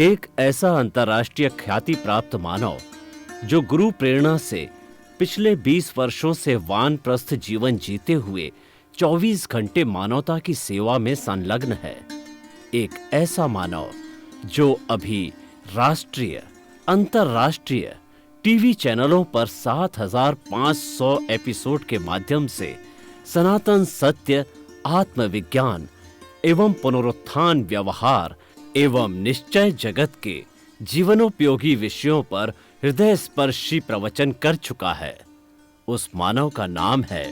एक ऐसा अंतर्राष्ट्रीय ख्याति प्राप्त मानव जो गुरु प्रेरणा से पिछले 20 वर्षों से वानप्रस्थ जीवन जीते हुए 24 घंटे मानवता की सेवा में संलग्न है। एक ऐसा मानव जो अभी राष्ट्रीय, अंतर्राष्ट्रीय टीवी चैनलों पर 7,500 एपिसोड के माध्यम से सनातन सत्य, आत्मविज्ञान एवं पुनरुत्थान, व्यवहार एवं निश्चय जगत के जीवनोपयोगी विषयों पर हृदय स्पर्शी प्रवचन कर चुका है। उस मानव का नाम है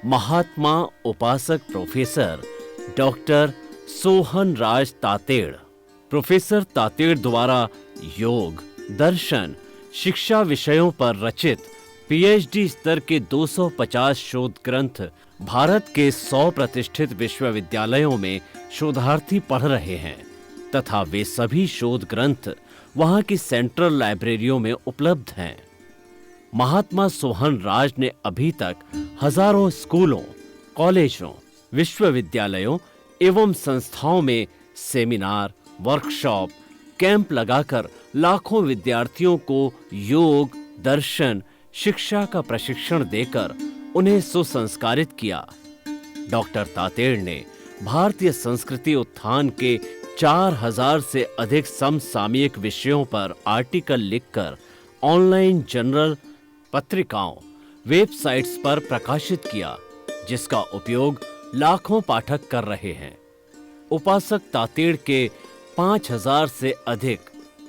महात्मा उपासक प्रोफेसर डॉक्टर सोहन राज तातेड़। प्रोफेसर तातेड़ द्वारा योग, दर्शन, शिक्षा विषयों पर रचित पीएचडी स्तर के 250 शोध ग्रंथ भारत के 100 प्रतिष्ठित विश्वविद्यालयों में शोधार्थी पढ़ रहे हैं तथा वे सभी शोध ग्रंथ वहां की सेंट्रल लाइब्रेरियों में उपलब्ध हैं। महात्मा सोहन राज ने अभी तक हजारों स्कूलों, कॉलेजों, विश्वविद्यालयों एवं संस्थाओं में सेमिनार, वर्कशॉप, कैंप लगाकर लाखों विद्यार्थियों को योग, दर्शन, शिक्षा का प्रशिक्षण देकर उन्हें सुसंस्कारित किया। डॉक्टर तातेड़ ने भारतीय संस्कृति उत्थान के 4,000 से अधिक समसामयिक विषयों पर आर्टिकल लिखकर ऑनलाइन जर्नल, पत्रिकाओं, वेबसाइट्स पर प्रकाशित किया, जिसका उपयोग लाखों पाठक कर रहे हैं। उपासक तातेड़ के 5,000 से अधिक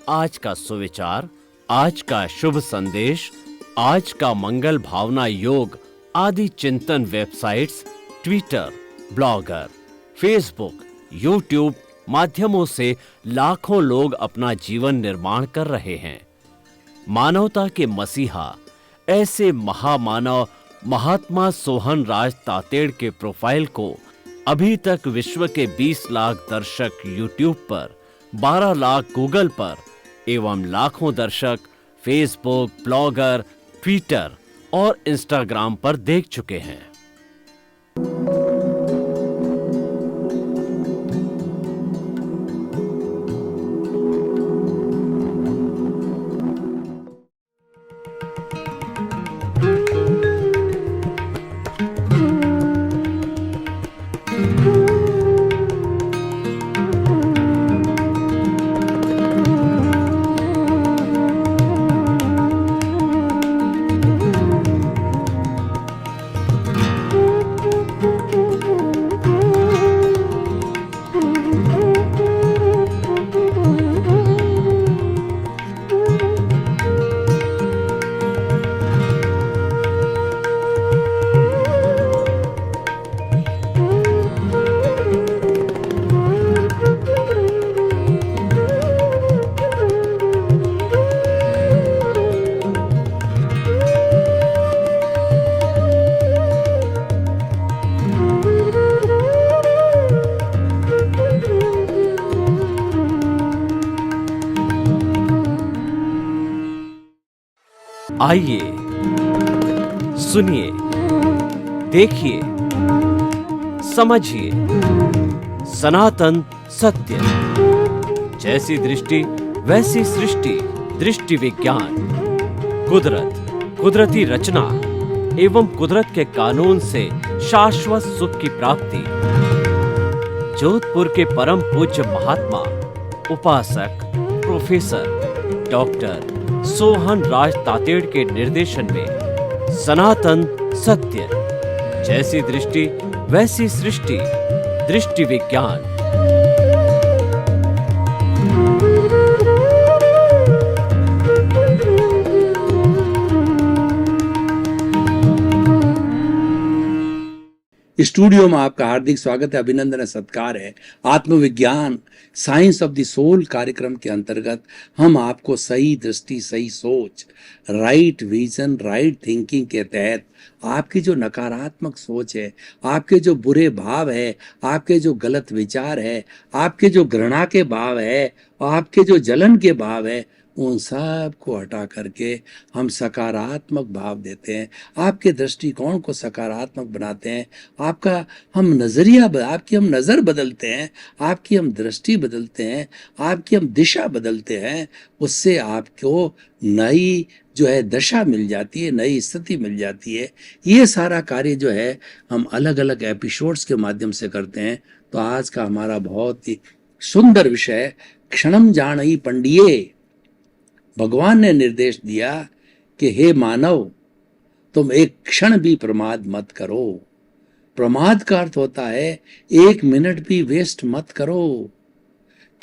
आज का सुविचार, आज का शुभ संदेश, आज का मंगल भावना योग आदि चिंतन websites, Twitter, blogger, Facebook, YouTube माध्यमों से लाखों लोग अपना जीवन निर्माण कर रहे हैं। मानवता के मसीहा ऐसे महामानव महात्मा सोहन राज तातेड़ के प्रोफाइल को अभी तक विश्व के 20 लाख दर्शक यूट्यूब पर, 12 लाख गूगल पर एवं लाखों दर्शक फेसबुक, ब्लॉगर, ट्विटर और इंस्टाग्राम पर देख चुके हैं। आइए, सुनिए, देखिए, समझिए सनातन सत्य। जैसी दृष्टि वैसी सृष्टि, दृष्टि विज्ञान, कुदरत, कुदरती रचना एवं कुदरत के कानून से शाश्वत सुख की प्राप्ति। जोधपुर के परम पूज्य महात्मा उपासक प्रोफेसर डॉक्टर सोहन राज तातेड़ के निर्देशन में सनातन सत्य, जैसी दृष्टि वैसी सृष्टि, दृष्टि विज्ञान। स्टूडियो में आपका हार्दिक स्वागत है, अभिनंदन है, सत्कार है। आत्मविज्ञान साइंस ऑफ द सोल कार्यक्रम के अंतर्गत हम आपको सही दृष्टि, सही सोच, राइट विजन, राइट थिंकिंग के तहत आपकी जो नकारात्मक सोच है, आपके जो बुरे भाव है, आपके जो गलत विचार है, आपके जो घृणा के भाव है, आपके जो जलन के भाव है, उन सब को हटा करके हम सकारात्मक भाव देते हैं, आपके दृष्टिकोण को सकारात्मक बनाते हैं, आपका हम नज़रिया आपकी हम नज़र बदलते हैं, आपकी हम दृष्टि बदलते हैं, आपकी हम दिशा बदलते हैं। उससे आपको नई जो है दशा मिल जाती है, नई स्थिति मिल जाती है। ये सारा कार्य जो है हम अलग अलग एपिसोड्स के माध्यम से करते हैं। तो आज का हमारा बहुत ही सुंदर विषय क्षणम जानई पंडिये। भगवान ने निर्देश दिया कि हे मानव, तुम एक क्षण भी प्रमाद मत करो। प्रमाद का अर्थ होता है एक मिनट भी वेस्ट मत करो,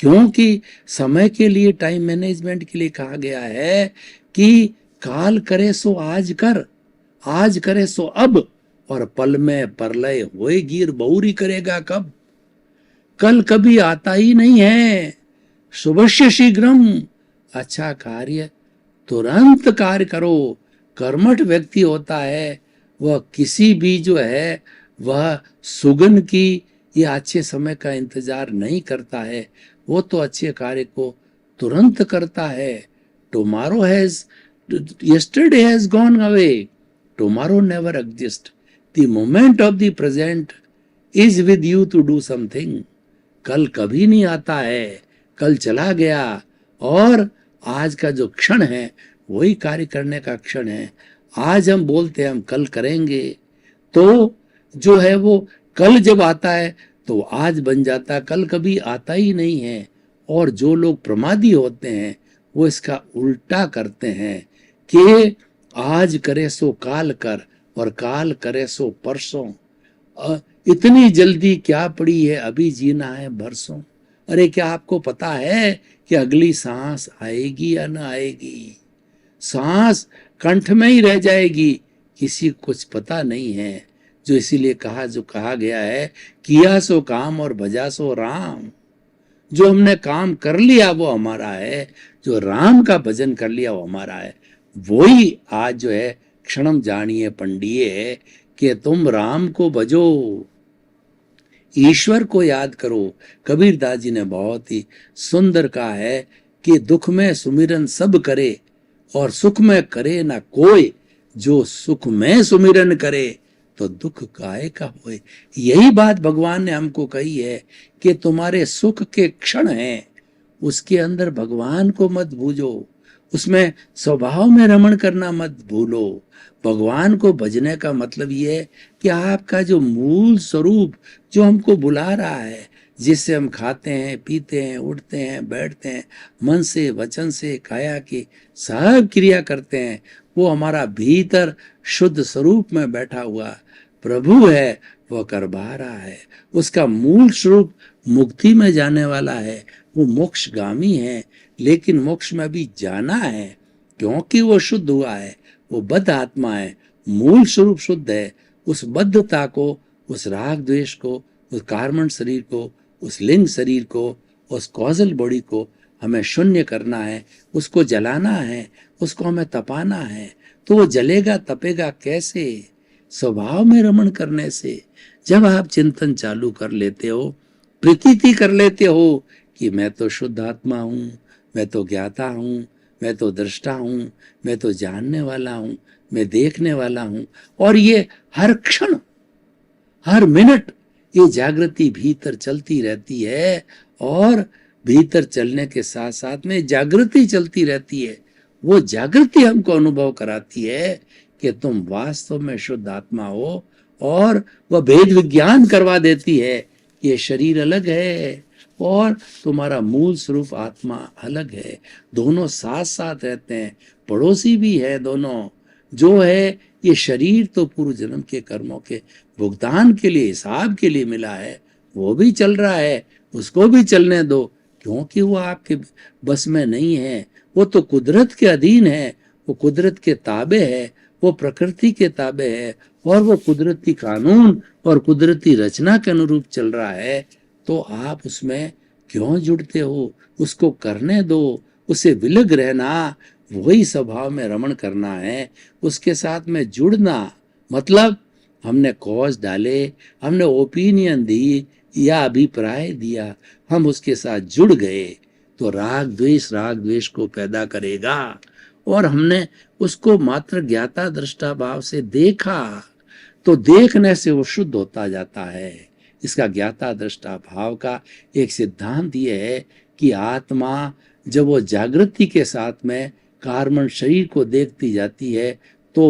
क्योंकि समय के लिए, टाइम मैनेजमेंट के लिए कहा गया है कि काल करे सो आज कर, आज करे सो अब, और पल में परलय होए गिर बहुरी करेगा कब। कल कभी आता ही नहीं है। शुभस्य शीघ्रम, अच्छा कार्य तुरंत कार्य करो। कर्मठ व्यक्ति होता है वह किसी भी जो है वह सुगन की या अच्छे समय का इंतजार नहीं करता है, वो तो अच्छे कार्य को तुरंत करता है। Tomorrow has yesterday has gone away, tomorrow never exists, the moment of the present is with you to do something। कल कभी नहीं आता है, कल चला गया, और आज का जो क्षण है वही कार्य करने का क्षण है। आज हम बोलते हैं हम कल करेंगे, तो जो है वो कल जब आता है तो आज बन जाता है, कल कभी आता ही नहीं है। और जो लोग प्रमादी होते हैं वो इसका उल्टा करते हैं कि आज करे सो काल कर और काल करे सो परसों। इतनी जल्दी क्या पड़ी है, अभी जीना है बरसों। अरे क्या आपको पता है कि अगली सांस आएगी या ना आएगी? सांस कंठ में ही रह जाएगी, किसी को कुछ पता नहीं है। जो इसीलिए जो कहा गया है, किया सो काम और भजा सो राम। जो हमने काम कर लिया वो हमारा है, जो राम का भजन कर लिया वो हमारा है। वही आज जो है क्षणम जानिए पंडिये कि तुम राम को भजो, ईश्वर को याद करो। कबीरदास जी ने बहुत ही सुंदर कहा है कि दुख में सुमिरन सब करे और सुख में करे ना कोई। जो सुख में सुमिरन करे तो दुख काहे का होए। यही बात भगवान ने हमको कही है कि तुम्हारे सुख के क्षण हैं, उसके अंदर भगवान को मत भूलो, उसमें स्वभाव में रमण करना मत भूलो। भगवान को भजने का मतलब ये है कि आपका जो मूल स्वरूप जो हमको बुला रहा है, जिससे हम खाते हैं, पीते हैं, उठते हैं, बैठते हैं, मन से, वचन से, काया की सब क्रिया करते हैं, वो हमारा भीतर शुद्ध स्वरूप में बैठा हुआ प्रभु है, वह करवा रहा है। उसका मूल स्वरूप मुक्ति में जाने वाला है, वो मोक्षगामी है, लेकिन मोक्ष में भी जाना है क्योंकि वो शुद्ध हुआ है, वो बद्ध आत्मा है, मूल स्वरूप शुद्ध है। उस बद्धता को, उस राग द्वेष को, उस कार्मण शरीर को, उस लिंग शरीर को, उस कॉजल बॉडी को हमें शून्य करना है, उसको जलाना है, उसको हमें तपाना है। तो वो जलेगा तपेगा कैसे? स्वभाव में रमण करने से। जब आप चिंतन चालू कर लेते हो, प्रतीति कर लेते हो कि मैं तो शुद्ध आत्मा हूँ, मैं तो ज्ञाता हूँ, मैं तो दृष्टा हूँ, मैं तो जानने वाला हूँ, मैं देखने वाला हूँ, और ये हर क्षण हर मिनट ये जागृति भीतर चलती रहती है, और भीतर चलने के साथ साथ में जागृति चलती रहती है। वो जागृति हमको अनुभव कराती है कि तुम वास्तव में शुद्ध आत्मा हो, और वह भेद विज्ञान करवा देती है कि ये शरीर अलग है और तुम्हारा मूल स्वरूप आत्मा अलग है। दोनों साथ साथ रहते हैं, पड़ोसी भी है दोनों। जो है ये शरीर तो पूर्व जन्म के कर्मों के भुगतान के लिए, हिसाब के लिए मिला है, वो भी चल रहा है, उसको भी चलने दो, क्योंकि वो आपके बस में नहीं है। वो तो कुदरत के अधीन है, वो कुदरत के ताबे है, वो प्रकृति के ताबे है, और वो कुदरती कानून और कुदरती रचना के अनुरूप चल रहा है। तो आप उसमें क्यों जुड़ते हो? उसको करने दो, उसे विलग रहना, वही स्वभाव में रमण करना है, उसके साथ में जुड़ना। मतलब हमने कॉज डाले, हमने ओपिनियन दी या अभिप्राय दिया, हम उसके साथ जुड़ गए, तो राग द्वेष को पैदा करेगा। और हमने उसको मात्र ज्ञाता दृष्टा भाव से देखा, तो देखने से वो शुद्ध होता जाता है। इसका ज्ञाता दृष्टा भाव का एक सिद्धांत ये है कि आत्मा जब वो जागृति के साथ में कार्मण शरीर को देखती जाती है, तो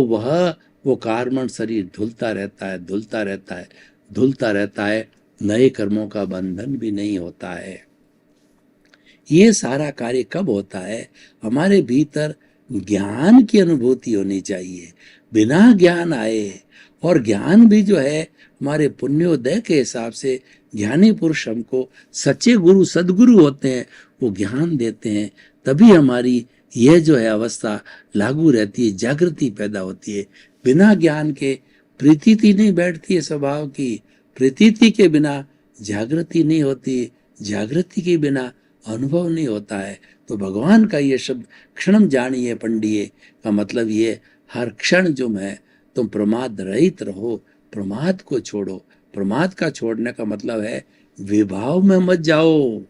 वो कार्मण शरीर धुलता रहता है, धुलता रहता है, धुलता रहता है, नए कर्मों का बंधन भी नहीं होता है। ये सारा कार्य कब होता है? हमारे भीतर ज्ञान की अनुभूति होनी चाहिए। बिना ज्ञान आए, और ज्ञान भी जो है हमारे पुण्योदय के हिसाब से ज्ञानी पुरुष हमको सच्चे गुरु सदगुरु होते हैं, वो ज्ञान देते हैं, तभी हमारी यह जो है अवस्था लागू रहती है, जागृति पैदा होती है। बिना ज्ञान के प्रतीति नहीं बैठती है स्वभाव की, प्रतीति के बिना जागृति नहीं होती, जागृति के बिना अनुभव नहीं होता है। तो भगवान का ये शब्द क्षणम जानिए पंडिये का मतलब ये हर क्षण जो है तुम प्रमाद रहित रहो, प्रमाद को छोड़ो। प्रमाद का छोड़ने का मतलब है विभाव में मत जाओ।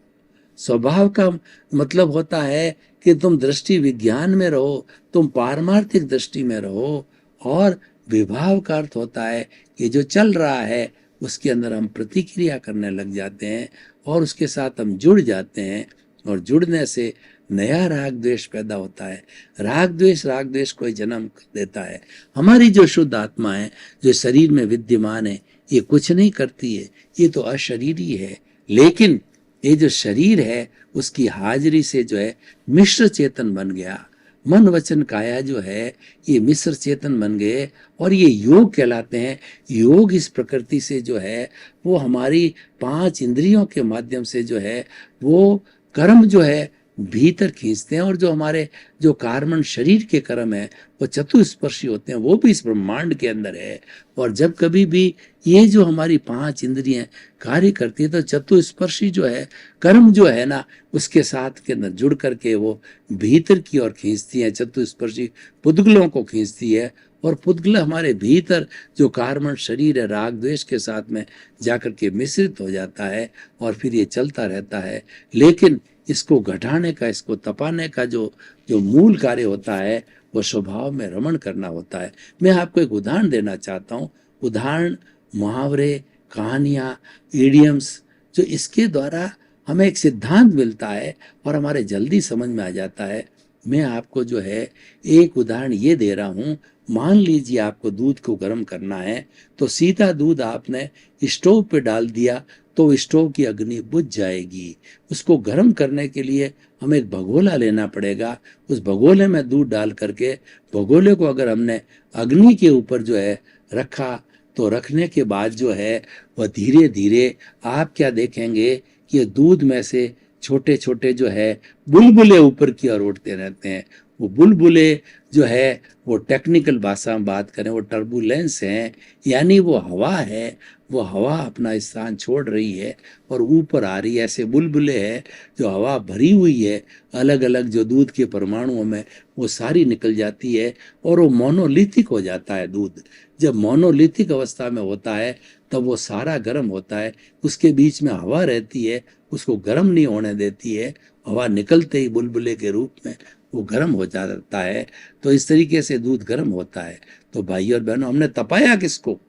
स्वभाव का मतलब होता है कि तुम दृष्टि विज्ञान में रहो, तुम पारमार्थिक दृष्टि में रहो। और विभाव का अर्थ होता है कि जो चल रहा है उसके अंदर हम प्रतिक्रिया करने लग जाते हैं और उसके साथ हम जुड़ जाते हैं, और जुड़ने से नया राग द्वेष पैदा होता है। राग द्वेष को जन्म देता है। हमारी जो शुद्ध आत्मा है, जो शरीर में विद्यमान है, ये कुछ नहीं करती है, ये तो अशरीरी है। लेकिन ये जो शरीर है उसकी हाजिरी से जो है मिश्र चेतन बन गया। मन वचन काया जो है ये मिश्र चेतन बन गए, और ये योग कहलाते हैं। योग इस प्रकृति से जो है वो हमारी 5 इंद्रियों के माध्यम से जो है वो कर्म जो है भीतर खींचते हैं। और जो हमारे जो कार्मण शरीर के कर्म है वो चतुस्पर्शी होते हैं, वो भी इस ब्रह्मांड के अंदर है। और जब कभी भी ये जो हमारी 5 इंद्रियां कार्य करती है, तो चतुस्पर्शी जो है कर्म जो है ना, उसके साथ के अंदर जुड़ करके वो भीतर की ओर खींचती है। चतुस्पर्शी पुद्गलों को खींचती है, और पुद्गल हमारे भीतर जो कार्मण शरीर है राग द्वेष के साथ में जाकर के मिश्रित हो जाता है, और फिर ये चलता रहता है। लेकिन इसको घटाने का, इसको तपाने का जो मूल कार्य होता है वो स्वभाव में रमण करना होता है। मैं आपको एक उदाहरण देना चाहता हूँ। उदाहरण, मुहावरे, कहानियाँ, इडियम्स, जो इसके द्वारा हमें एक सिद्धांत मिलता है और हमारे जल्दी समझ में आ जाता है। मैं आपको जो है एक उदाहरण ये दे रहा हूँ। मान लीजिए आपको दूध को गर्म करना है, तो सीधा दूध आपने स्टोव पे डाल दिया तो स्टोव की अग्नि बुझ जाएगी। उसको गर्म करने के लिए हमें एक भगोला लेना पड़ेगा। उस भगोले में दूध डाल करके भगोले को अगर हमने अग्नि के ऊपर जो है रखा, तो रखने के बाद जो है वह धीरे धीरे आप क्या देखेंगे कि दूध में से छोटे छोटे जो है बुलबुले ऊपर की ओर उठते रहते हैं। वो बुलबुले जो है वो टेक्निकल भाषा में बात करें वो टर्बुलेंस हैं, यानी वो हवा है, वो हवा अपना स्थान छोड़ रही है और ऊपर आ रही है। ऐसे बुलबुले हैं जो हवा भरी हुई है, अलग अलग जो दूध के परमाणुओं में वो सारी निकल जाती है और वो मोनोलिथिक हो जाता है दूध। जब मोनोलिथिक अवस्था में होता है तब वो सारा गर्म होता है। उसके बीच में हवा रहती है, उसको गर्म नहीं होने देती है। हवा निकलते ही बुलबुले के रूप में वो गर्म हो जाता है। तो इस तरीके से दूध गर्म होता है। तो भाई और बहनों, हमने तपाया किसको?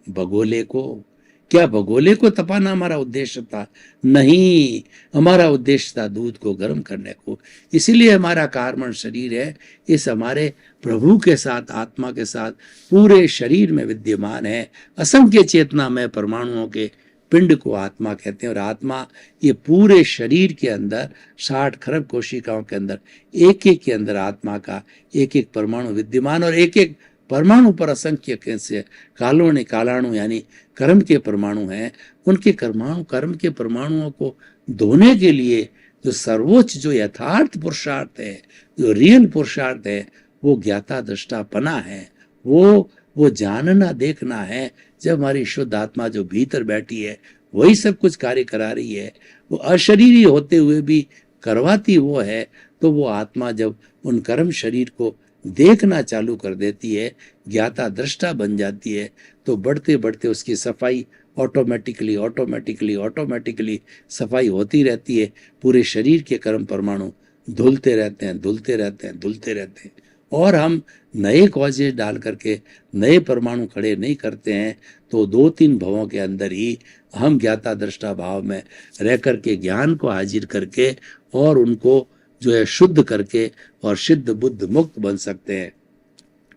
भगोले को। क्या भगोले को तपाना हमारा उद्देश्य था? नहीं, हमारा उद्देश्य था दूध को गर्म करने को। इसीलिए हमारा कार्मण शरीर है, इस हमारे प्रभु के साथ, आत्मा के साथ पूरे शरीर में विद्यमान है। असंख्य चेतना में परमाणुओं के पिंड को आत्मा कहते हैं। और आत्मा ये पूरे शरीर के अंदर 60 खरब कोशिकाओं के अंदर एक एक के अंदर आत्मा का एक एक परमाणु विद्यमान, और एक एक परमाणु पर असंख्य कैसे कालाणु यानी कर्म के परमाणु हैं। उनके कर्म के परमाणुओं को धोने के लिए जो सर्वोच्च, जो यथार्थ पुरुषार्थ है, जो रियल पुरुषार्थ है, वो ज्ञाता दृष्टापना है। वो जानना देखना है। जब हमारी शुद्ध आत्मा जो भीतर बैठी है वही सब कुछ कार्य करा रही है, वो अशरीरी होते हुए भी करवाती वो है। तो वो आत्मा जब उन कर्म शरीर को देखना चालू कर देती है, ज्ञाता दृष्टा बन जाती है, तो बढ़ते बढ़ते उसकी सफाई ऑटोमेटिकली ऑटोमेटिकली ऑटोमेटिकली सफाई होती रहती है। पूरे शरीर के कर्म परमाणु धुलते रहते हैं, धुलते रहते हैं, धुलते रहते हैं। और हम नए कॉजेज डाल करके नए परमाणु खड़े नहीं करते हैं तो 2-3 भवों के अंदर ही हम ज्ञाता दृष्टा भाव में रह करके ज्ञान को हाजिर करके और उनको जो है शुद्ध करके और सिद्ध बुद्ध मुक्त बन सकते हैं।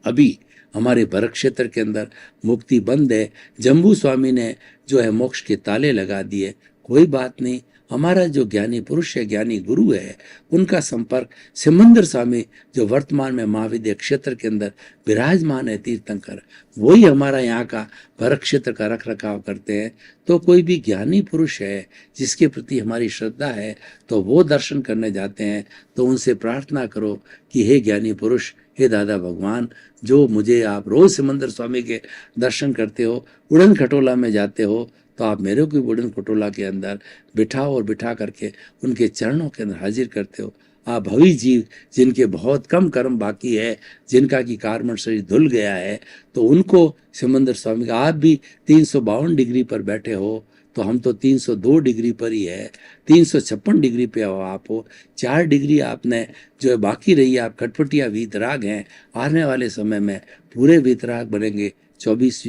अभी हमारे भरत क्षेत्र के अंदर मुक्ति बंद है। जम्बू स्वामी ने जो है मोक्ष के ताले लगा दिए। कोई बात नहीं, हमारा जो ज्ञानी पुरुष है, ज्ञानी गुरु है, उनका संपर्क सिमंदर स्वामी जो वर्तमान में महाविद्या क्षेत्र के अंदर विराजमान है तीर्थंकर, वही हमारा यहाँ का भरत क्षेत्र का रख रखाव करते हैं। तो कोई भी ज्ञानी पुरुष है जिसके प्रति हमारी श्रद्धा है तो वो दर्शन करने जाते हैं तो उनसे प्रार्थना करो कि हे ज्ञानी पुरुष, हे दादा भगवान, जो मुझे आप रोज सिमंदर स्वामी के दर्शन करते हो, उड़न खटोला में जाते हो, तो आप मेरे को उड़न खटोला के अंदर बिठाओ और बिठा करके उनके चरणों के अंदर हाजिर करते हो। आप भवी जीव जिनके बहुत कम कर्म बाकी है, जिनका की कार्बन शरीर धुल गया है, तो उनको सिमंदर स्वामी का, आप भी 352 डिग्री पर बैठे हो तो हम तो 302 डिग्री पर ही है, 356 डिग्री पे हो आप हो, 4 डिग्री आपने जो है बाकी रही, आप खटपटिया वीतराग हैं। आने वाले समय में पूरे वीतराग बनेंगे। 24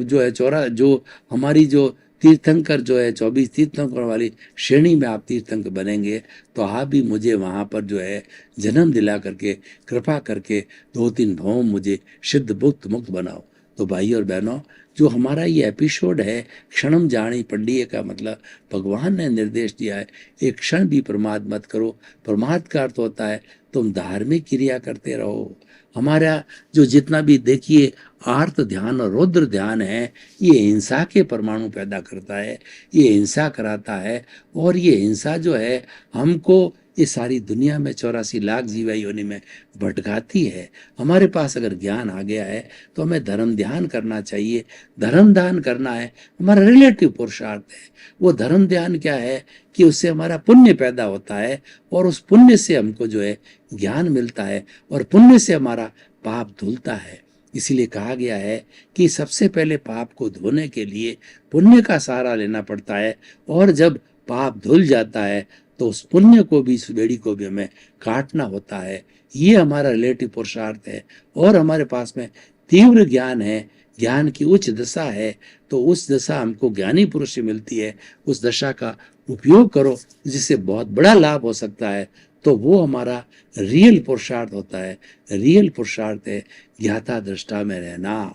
जो है चौरा जो हमारी जो तीर्थंकर जो है 24 तीर्थंकर वाली श्रेणी में आप तीर्थंकर बनेंगे। तो आप भी मुझे वहाँ पर जो है जन्म दिला करके कृपा करके 2-3 भवों मुझे सिद्ध मुक्त मुक्त बनाओ। तो भाई और बहनों, जो हमारा ये एपिसोड है क्षणम जानी पंडिये का मतलब भगवान ने निर्देश दिया है, एक क्षण भी प्रमाद मत करो। प्रमाद का अर्थ होता है तुम धार्मिक क्रिया करते रहो। हमारा जो जितना भी देखिए आर्त ध्यान और रुद्र ध्यान है, ये हिंसा के परमाणु पैदा करता है, ये हिंसा कराता है। और ये हिंसा जो है हमको इस सारी दुनिया में 84 लाख जीवा योनि में भटकाती है। हमारे पास अगर ज्ञान आ गया है तो हमें धर्म ध्यान करना चाहिए। धर्म दान करना है हमारा रिलेटिव पुरुषार्थ है। वो धर्म ध्यान क्या है कि उससे हमारा पुण्य पैदा होता है और उस पुण्य से हमको जो है ज्ञान मिलता है और पुण्य से हमारा पाप धुलता है। इसीलिए कहा गया है कि सबसे पहले पाप को धोने के लिए पुण्य का सहारा लेना पड़ता है, और जब पाप धुल जाता है तो उस पुण्य को भी, इस बेड़ी को भी हमें काटना होता है। ये हमारा रिलेटिव पुरुषार्थ है। और हमारे पास में तीव्र ज्ञान है, ज्ञान की उच्च दशा है, तो उस दशा हमको ज्ञानी पुरुष से मिलती है। उस दशा का उपयोग करो जिससे बहुत बड़ा लाभ हो सकता है। तो वो हमारा रियल पुरुषार्थ होता है। रियल पुरुषार्थ है ज्ञाता दृष्टा में रहना,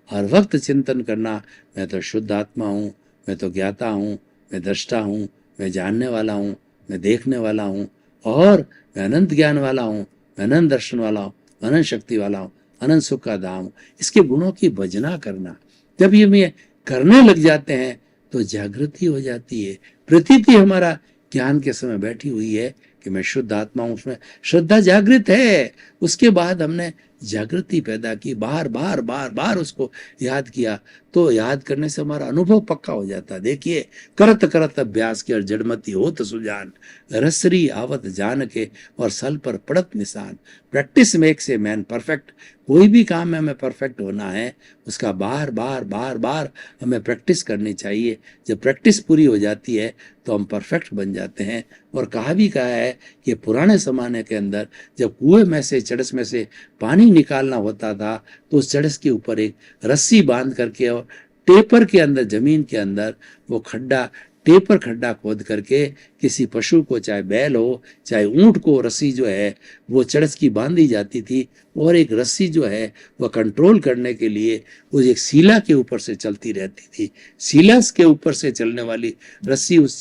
हर वक्त चिंतन करना, मैं तो शुद्ध आत्मा हूँ, मैं तो ज्ञाता हूँ, मैं दृष्टा हूँ, मैं जानने वाला हूँ, मैं देखने वाला हूँ, और मैं अनंत ज्ञान वाला हूँ, मैं अनंत दर्शन वाला हूँ, अनंत शक्ति वाला हूँ, अनंत सुख का धाम। इसके गुणों की भजना करना, जब ये मैं करने लग जाते हैं तो जागृति हो जाती है। प्रतीति हमारा ज्ञान के समय बैठी हुई है कि मैं शुद्ध आत्मा हूं, उसमें श्रद्धा जागृत है। उसके बाद हमने जागृति पैदा की, बार बार बार बार उसको याद किया, तो याद करने से हमारा अनुभव पक्का हो जाता है। देखिए, करत करत अभ्यास के और जड़मती होत सुजान, रसरी आवत जान के और सल पर पड़त निशान। Practice makes a man perfect. कोई भी काम में हमें परफेक्ट होना है, उसका बार बार बार बार हमें प्रैक्टिस करनी चाहिए। जब प्रैक्टिस पूरी हो जाती है तो हम परफेक्ट बन जाते हैं। और कहा भी गया है कि पुराने ज़माने के अंदर जब कुएं में से, चड़स में से पानी निकालना होता था तो उस चड़स के ऊपर एक रस्सी बांध करके और टेपर के अंदर, जमीन के अंदर वो खड्डा, टेपर खड्डा खोद करके किसी पशु को, चाहे बैल हो चाहे ऊंट को, रस्सी जो है वो चड़स की बांधी जाती थी। और एक रस्सी जो है वह कंट्रोल करने के लिए वो एक सीला के ऊपर से चलती रहती थी। सीला के ऊपर से चलने वाली रस्सी उस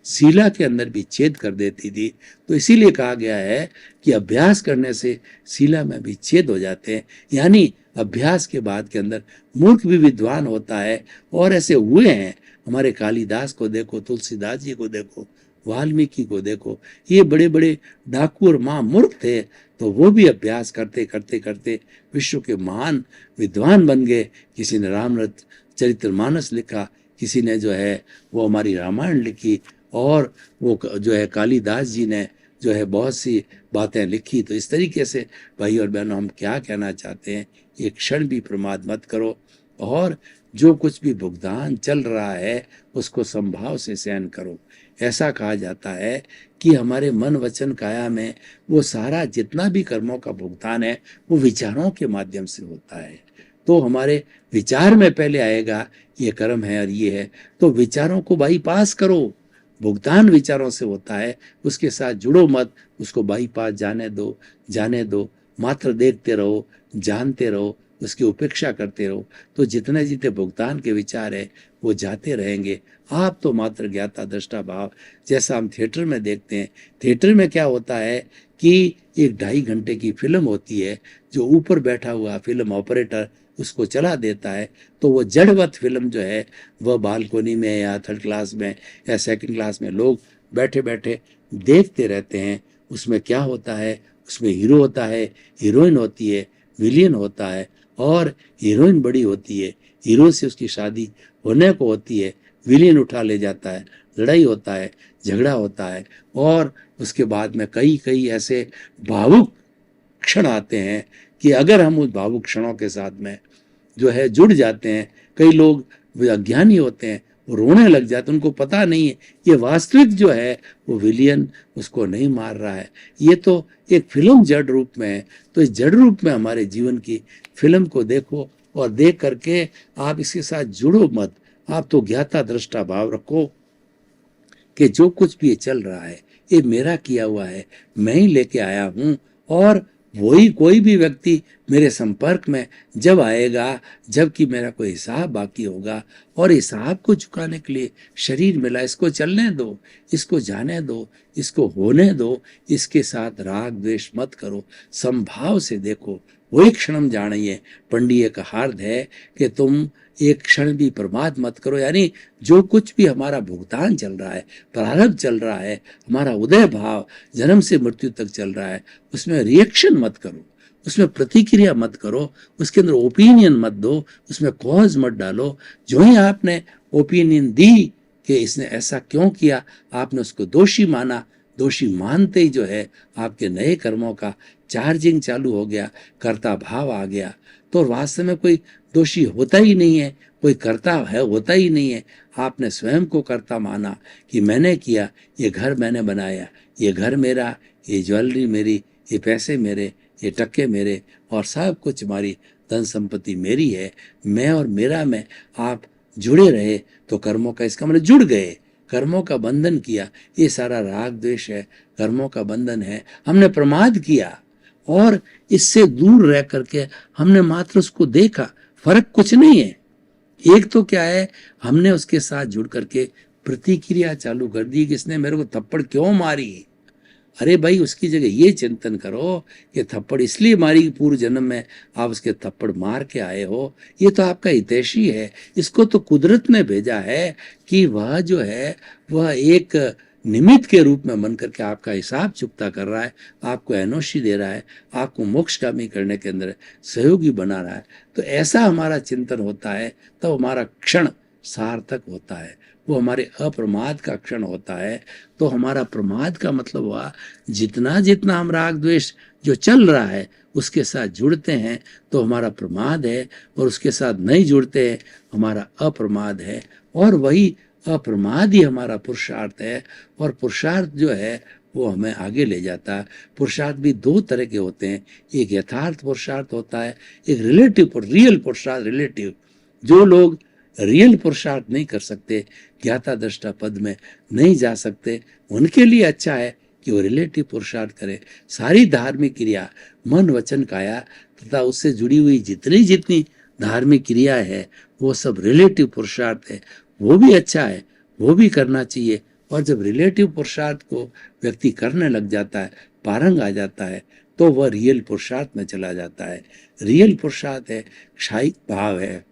सीला के अंदर भी छेद कर देती थी। तो इसीलिए कहा गया है कि अभ्यास करने से सीला में भी छेद हो जाते हैं। यानी अभ्यास के बाद के अंदर मूर्ख भी विद्वान होता है। और ऐसे हुए हैं, हमारे कालिदास को देखो, तुलसीदास जी को देखो, वाल्मीकि को देखो, ये बड़े बड़े डाकू और महामूर्ख थे, तो वो भी अभ्यास करते करते करते विश्व के महान विद्वान बन गए। किसी ने रामचरितमानस लिखा, किसी ने जो है वो हमारी रामायण लिखी, और वो जो है कालिदास जी ने जो है बहुत सी बातें लिखी। तो इस तरीके से भाई और बहनों, हम क्या कहना चाहते हैं, एक क्षण भी प्रमाद मत करो। और जो कुछ भी भुगतान चल रहा है उसको संभाव से सहन करो। ऐसा कहा जाता है कि हमारे मन वचन काया में वो सारा जितना भी कर्मों का भुगतान है वो विचारों के माध्यम से होता है। तो हमारे विचार में पहले आएगा ये कर्म है और ये है, तो विचारों को बाईपास करो। भुगतान विचारों से होता है, उसके साथ जुड़ो मत, उसको बाईपास जाने दो, मात्र देखते रहो, जानते रहो, उसकी उपेक्षा करते रहो। तो जितने जितने भुगतान के विचार है वो जाते रहेंगे। आप तो मात्र ज्ञाता दृष्टा भाव, जैसा हम थिएटर में देखते हैं। थिएटर में क्या होता है कि 1-2.5 घंटे की फिल्म होती है, जो ऊपर बैठा हुआ फिल्म ऑपरेटर उसको चला देता है, तो वो जड़वत फिल्म जो है वह बालकोनी में या थर्ड क्लास में या सेकंड क्लास में लोग बैठे बैठे देखते रहते हैं। उसमें क्या होता है, उसमें हीरो होता है, हीरोइन होती है, विलियन होता है, और हीरोइन बड़ी होती है, हीरो से उसकी शादी होने को होती है, विलियन उठा ले जाता है, लड़ाई होता है, झगड़ा होता है, और उसके बाद में कई कई ऐसे भावुक क्षण आते हैं कि अगर हम उस भावुक क्षणों के साथ में जो है जुड़ जाते हैं, कई लोग अज्ञानी होते हैं, वो रोने लग जाते हैं, उनको पता नहीं है ये वास्तविक जो है वो विलियन उसको नहीं मार रहा है, ये तो एक फिल्म जड़ रूप में है। तो इस जड़ रूप में हमारे जीवन की फिल्म को देखो, और देख करके आप इसके साथ जुड़ो मत। आप तो ज्ञाता दृष्टा भाव रखो कि जो कुछ भी ये चल रहा है ये मेरा किया हुआ है, मैं ही लेके आया हूँ, और वही कोई भी व्यक्ति मेरे संपर्क में जब आएगा, जबकि मेरा कोई हिसाब बाकी होगा, और हिसाब को चुकाने के लिए शरीर मिला, इसको चलने दो, इसको जाने दो, इसको होने दो, इसके साथ राग द्वेष मत करो, संभाव से देखो। वही क्षणम जानिए, पंडिये का हार्द है कि तुम एक क्षण भी प्रमाद मत करो। यानी जो कुछ भी हमारा भुगतान चल रहा है, प्रारब्ध चल रहा है, हमारा उदय भाव जन्म से मृत्यु तक चल रहा है, उसमें रिएक्शन मत करो, उसमें प्रतिक्रिया मत करो, उसके अंदर ओपिनियन मत दो, उसमें कॉज मत डालो। जो ही आपने ओपिनियन दी कि इसने ऐसा क्यों किया, आपने उसको दोषी माना, दोषी मानते ही जो है आपके नए कर्मों का चार्जिंग चालू हो गया, कर्ता भाव आ गया। तो वास्तव में कोई दोषी होता ही नहीं है, कोई कर्ता है होता ही नहीं है। आपने स्वयं को कर्ता माना कि मैंने किया, ये घर मैंने बनाया, ये घर मेरा, ये ज्वेलरी मेरी, ये पैसे मेरे, ये टक्के मेरे, और सब कुछ हमारी धन संपत्ति मेरी है। मैं और मेरा में आप जुड़े रहे तो कर्मों का, इसका मतलब जुड़ गए, कर्मों का बंधन किया। ये सारा राग द्वेष है, कर्मों का बंधन है। हमने प्रमाद किया और इससे दूर रह करके हमने मात्र उसको देखा, फर्क कुछ नहीं है। एक तो क्या है, हमने उसके साथ जुड़ करके प्रतिक्रिया चालू कर दी कि इसने मेरे को थप्पड़ क्यों मारी। अरे भाई, उसकी जगह ये चिंतन करो कि थप्पड़ इसलिए मारी कि पूर्व जन्म में आप उसके थप्पड़ मार के आए हो। ये तो आपका हितैषी है, इसको तो कुदरत ने भेजा है कि वह जो है वह एक निमित्त के रूप में बन करके आपका हिसाब चुकता कर रहा है, आपको एनओसी दे रहा है, आपको मोक्षगामी करने के अंदर सहयोगी बना रहा है। तो ऐसा हमारा चिंतन होता है तो हमारा क्षण सार्थक होता है, वो हमारे अप्रमाद का क्षण होता है। तो हमारा प्रमाद का मतलब हुआ जितना जितना हम राग द्वेष जो चल रहा है उसके साथ जुड़ते हैं तो हमारा प्रमाद है, और उसके साथ नहीं जुड़ते हैं हमारा अप्रमाद है। और वही अप्रमाद ही हमारा पुरुषार्थ है, और पुरुषार्थ जो है वो हमें आगे ले जाता है। पुरुषार्थ भी दो तरह के होते हैं, एक यथार्थ पुरुषार्थ होता है, एक रियल पुरुषार्थ। रिलेटिव, जो लोग रियल पुरुषार्थ नहीं कर सकते, ज्ञाता दृष्टा पद में नहीं जा सकते, उनके लिए अच्छा है कि वो रिलेटिव पुरुषार्थ करें। सारी धार्मिक क्रिया, मन वचन काया तथा उससे जुड़ी हुई जितनी जितनी धार्मिक क्रिया है वो सब रिलेटिव पुरुषार्थ है, वो भी अच्छा है, वो भी करना चाहिए। और जब रिलेटिव पुरुषार्थ को व्यक्ति करने लग जाता है, पारंग आ जाता है, तो वह रियल पुरुषार्थ में चला जाता है। रियल पुरुषार्थ है, क्षायिक भाव है।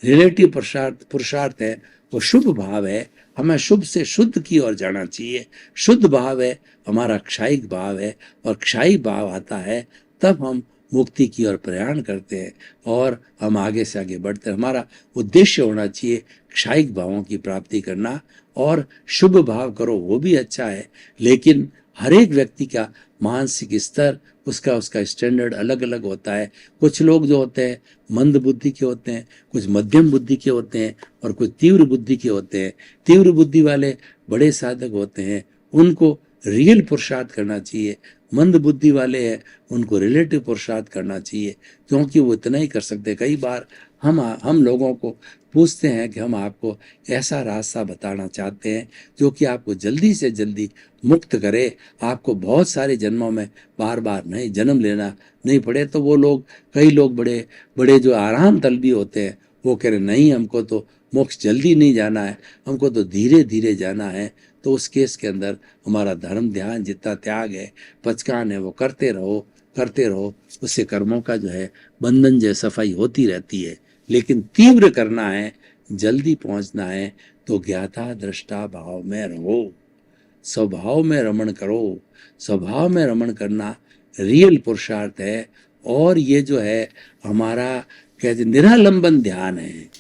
रिलेटिव पुरुषार्थ है वो शुभ भाव है, हमें शुभ से शुद्ध की ओर जाना चाहिए। शुद्ध भाव है हमारा क्षायिक भाव है, और क्षायिक भाव आता है तब हम मुक्ति की ओर प्रयाण करते हैं और हम आगे से आगे बढ़ते हैं। हमारा उद्देश्य होना चाहिए क्षायिक भावों की प्राप्ति करना, और शुभ भाव करो वो भी अच्छा है, लेकिन हर एक व्यक्ति का मानसिक स्तर, उसका उसका स्टैंडर्ड अलग अलग होता है। कुछ लोग जो होते हैं मंद बुद्धि के होते हैं, कुछ मध्यम बुद्धि के होते हैं और कुछ तीव्र बुद्धि के होते हैं। तीव्र बुद्धि वाले बड़े साधक होते हैं, उनको रियल पुरुषार्थ करना चाहिए। मंद बुद्धि वाले हैं, उनको रिलेटिव पुरुषार्थ करना चाहिए, क्योंकि वो इतना ही कर सकते। कई बार हम लोगों को पूछते हैं कि हम आपको ऐसा रास्ता बताना चाहते हैं जो कि आपको जल्दी से जल्दी मुक्त करे, आपको बहुत सारे जन्मों में बार बार नहीं जन्म लेना नहीं पड़े। तो वो लोग, कई लोग बड़े बड़े जो आराम तलबी होते हैं, वो कह रहे नहीं, हमको तो मोक्ष जल्दी नहीं जाना है, हमको तो धीरे धीरे जाना है। तो उस केस के अंदर हमारा धर्म ध्यान जितना त्याग है, पचकान है, वो करते रहो, उससे कर्मों का जो है बंधन जो सफाई होती रहती है। लेकिन तीव्र करना है, जल्दी पहुंचना है, तो ज्ञाता दृष्टा भाव में रहो, स्वभाव में रमण करो। स्वभाव में रमण करना रियल पुरुषार्थ है। और ये जो है हमारा कहते निरालंबन ध्यान है।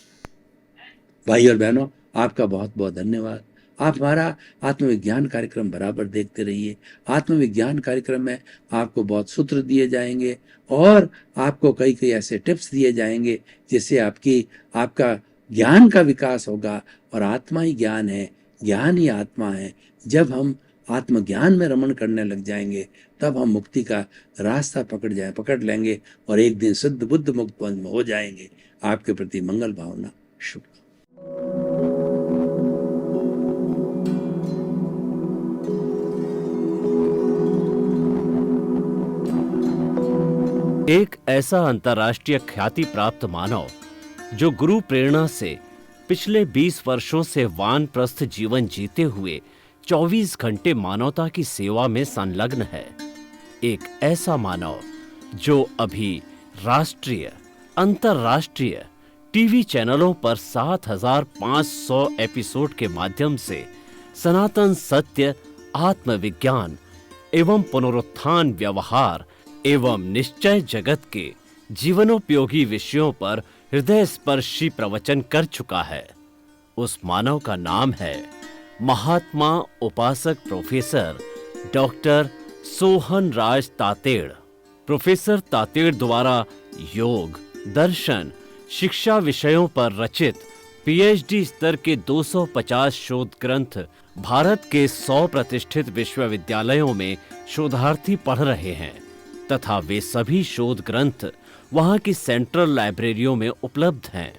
भाई और बहनों, आपका बहुत बहुत धन्यवाद। आप हमारा आत्मविज्ञान कार्यक्रम बराबर देखते रहिए। आत्मविज्ञान कार्यक्रम में आपको बहुत सूत्र दिए जाएंगे और आपको कई कई ऐसे टिप्स दिए जाएंगे जिससे आपका ज्ञान का विकास होगा। और आत्मा ही ज्ञान है, ज्ञान ही आत्मा है। जब हम आत्मज्ञान में रमण करने लग जाएंगे, तब हम मुक्ति का रास्ता पकड़ लेंगे और एक दिन शुद्ध बुद्ध मुक्त हो जाएंगे। आपके प्रति मंगल भावना, शुभ। एक ऐसा अंतर्राष्ट्रीय ख्याति प्राप्त मानव जो गुरु प्रेरणा से पिछले 20 वर्षों से वानप्रस्थ जीवन जीते हुए 24 घंटे मानवता की सेवा में संलग्न है। एक ऐसा मानव जो अभी राष्ट्रीय, अंतर्राष्ट्रीय टीवी चैनलों पर 7,500 एपिसोड के माध्यम से सनातन सत्य, आत्मविज्ञान एवं पुनरुत्थान, व्यवहार एवं निश्चय जगत के जीवनोपयोगी विषयों पर हृदय स्पर्शी प्रवचन कर चुका है। उस मानव का नाम है महात्मा उपासक प्रोफेसर डॉक्टर सोहन राज तातेड़। प्रोफेसर तातेड़ द्वारा योग, दर्शन, शिक्षा विषयों पर रचित पीएचडी स्तर के 250 शोध ग्रंथ भारत के 100 प्रतिष्ठित विश्वविद्यालयों में शोधार्थी पढ़ रहे हैं तथा वे सभी शोध ग्रंथ वहां की सेंट्रल लाइब्रेरियों में उपलब्ध हैं।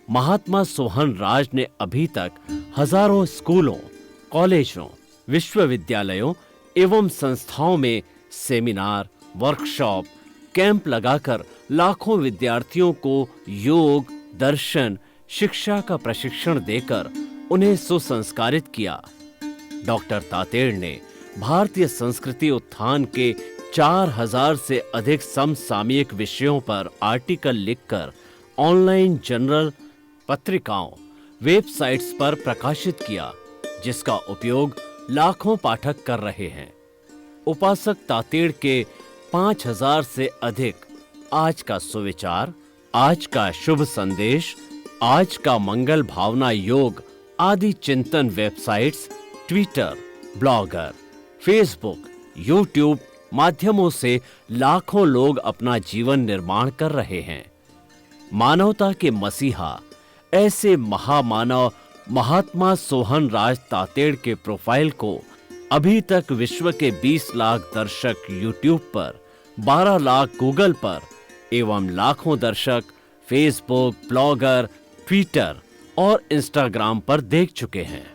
महात्मा सोहन राज ने अभी तक हजारों स्कूलों, कॉलेजों, विश्वविद्यालयों एवं संस्थाओं में सेमिनार, वर्कशॉप, कैंप लगाकर लाखों विद्यार्थियों को योग, दर्शन, शिक्षा का प्रशिक्षण देकर उन्हें सुसंस्कारित किया। डॉक्टर तातेड़ ने भारतीय संस्कृति उत्थान के 4000 से अधिक समसामयिक विषयों पर आर्टिकल लिखकर ऑनलाइन जर्नल, पत्रिकाओं, वेबसाइट्स पर प्रकाशित किया, जिसका उपयोग लाखों पाठक कर रहे हैं। उपासक तातेड़ के 5000 से अधिक आज का सुविचार, आज का शुभ संदेश, आज का मंगल भावना योग आदि चिंतन websites, Twitter, blogger, Facebook, YouTube माध्यमों से लाखों लोग अपना जीवन निर्माण कर रहे हैं। मानवता के मसीहा ऐसे महामानव महात्मा सोहन राज तातेड़ के प्रोफाइल को अभी तक विश्व के 20 लाख दर्शक यूट्यूब पर, 12 लाख गूगल पर एवं लाखों दर्शक फेसबुक, ब्लॉगर, ट्विटर और इंस्टाग्राम पर देख चुके हैं।